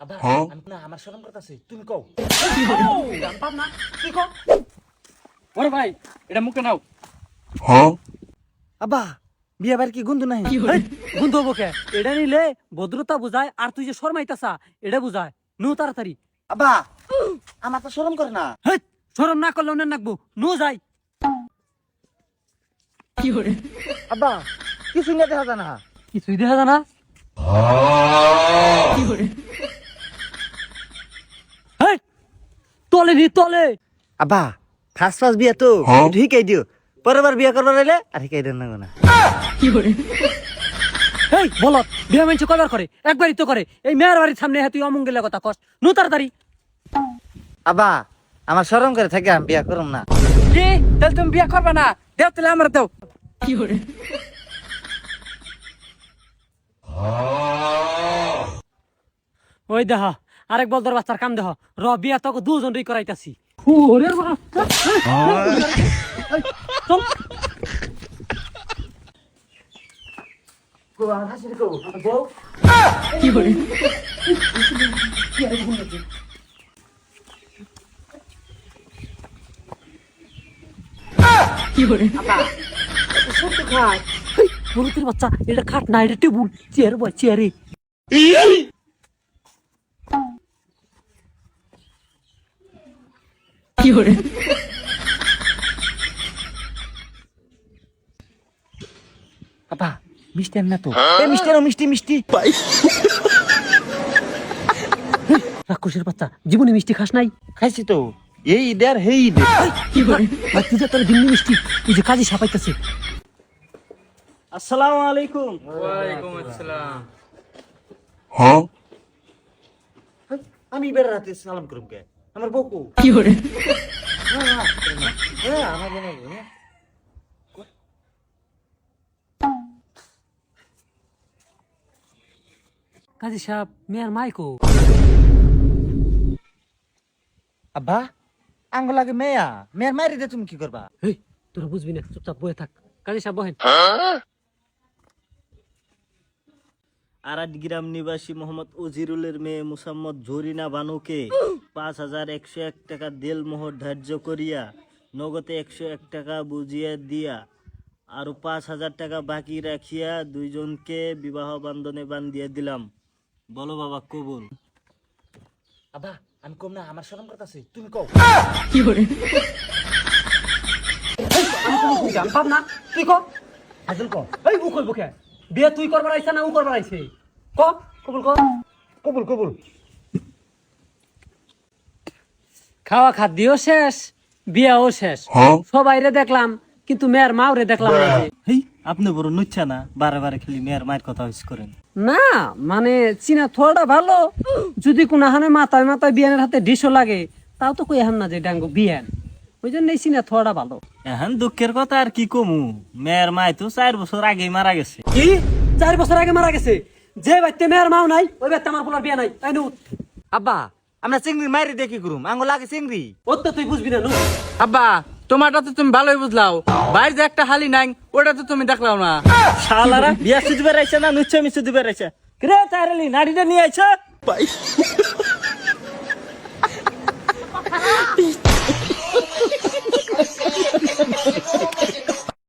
আব্বা আমি না আমার শরম করতেছে তুমি কও। জানতাম না কি কও ওরে ভাই এটা মুখে নাও। আব্বা বিয়ে বার কি গন্ধ নাই? বন্ধু হবো কে? এটা নিলে ভদ্রতা বুঝায় আর তুই যে শর্মাইতাছা এটা বুঝায়। নু তাড়াতাড়ি। আব্বা আমার তো শরম করে না। হেই শরম না করলে অন্য নাকবো নু যাই। আব্বা কিছু না দেখা যায় না। কিছুই দেখা যায় না। হেই তলে নি তলে। আব্বা ফার্স্ট ফার্স্ট বিয়ে তো ঠিকই দিও, পরের বার বিয়ে করবার হইলে আর ঠিকই দেন না। এই বলত বিয়ে মানুষ কবার করে? একবারই তো করে। এই মেয়ের বাড়ির সামনে তুই অমঙ্গলের কথা কস। নু তাড়াতাড়ি। আব্বা আমার শরম করে থাকে আমি বিয়ে করব না। কি তাহলে তুমি বিয়ে করবে না? দেও তাহলে আমার দেও। ওই দেহ আরেক বলদর বাচ্চার কাম দেহ। র বিয়া তোকে দুজনই করাইতাছি। ওরে বাবা চল। বলতির বাচ্চা এটা খাট না, এটা টেবুল। চেয়ার বয় চেয়ারে। আব্বা মিষ্টি আন না তো। এই মিষ্টি আনো, মিষ্টি মিষ্টি। রাক্ষসের বাচ্চা জীবনে মিষ্টি খাস নাই? খাইছি তো এই ঈদে আর হেই ঈদে। তুই যে তোর দিল্লি মিষ্টি তুই যে কাজে সাপাইতেছে। আসসালামু আলাইকুম। ওয়ালাইকুম আসসালাম। আমি এবার রাতে সালাম করুম কে? আমার বউকু আমার বোন। কাজী সাহেব মেয়ের মাইকো। আব্বা আঙ্গ লাগে মেয়া, মেয়ের মায়ের দিয়ে তুমি কি করবা? হেই তোরা বুঝবি না, চুপচাপ বয়ে থাক। কাজী সাহেব বহেন। আরাট গ্রাম নিবাসী মোহাম্মদ উজিরুলের মেয়ে মুসাম্মদ জরিনা বানুকে ৫,১০১ টাকা দেলমোহর ধার্য করিয়া নগদে ১০১ টাকা বুঝিয়া দিয়া আরো ৫,০০০ টাকা বাকি রাখিয়া দুইজনকে বিবাহ বন্ধনে বান্ধিয়া দিলাম। বলো বাবা কবুল। আব্বা আমি কম না আমার শরম করতেছে তুমি কও। জানতাম না তুই ক। হাজল কও। এই ও কইব কে? বিয়ে তুই করবার আইছ না ও করবার আইছে? ক কবুল ক। কবুল কবুল। খাওয়া খাদ্যও শেষ, বিয়াও শেষ। সবাইরে দেখলাম কিন্তু মেয়ের মাও রে দেখলাম না। হেই আপনি বড় নুচ্ছা না, বারে বারে খালি মেয়ের মায়ের কথা হইস করেন। না মানে চিনা থোড়া ভালো। যদি কোনো হানে মাথায় মাথায় বিয়ানের হাতে ডিশও লাগে তাও তো কই হাম না যে ডাঙ্গো বিয়ান। ওই জন্যই চিনা থোড়া ভালো। এখন দুঃখের কথা আর কি কমু, মেয়ের মায় তো ৪ বছর আগেই মারা গেছে। কি 4 বছর আগে মারা গেছে? যে বাচ্চা মেয়ের মাও নাই ওই বাচ্চা আমার পোলার বিয়া নাই। তাই নু আব্বা আমরা চিংড়ির মায়ের দিয়ে কি করুম? আঙ্গ লাগে চিংড়ি। ওর তো তুই বুঝবি না নু। আব্বা তোমারটা তো তুমি ভালোই বুঝলাও, বাইরে যে একটা হালি নাই ওটা তো তুমি দেখলাও না। শালারা বিয়া শুধু বেড়াইছে না নুচ্ছা মিছু দি বেড়াইছে? রে তাইরালি নাড়িটা নিয়ে আইছে।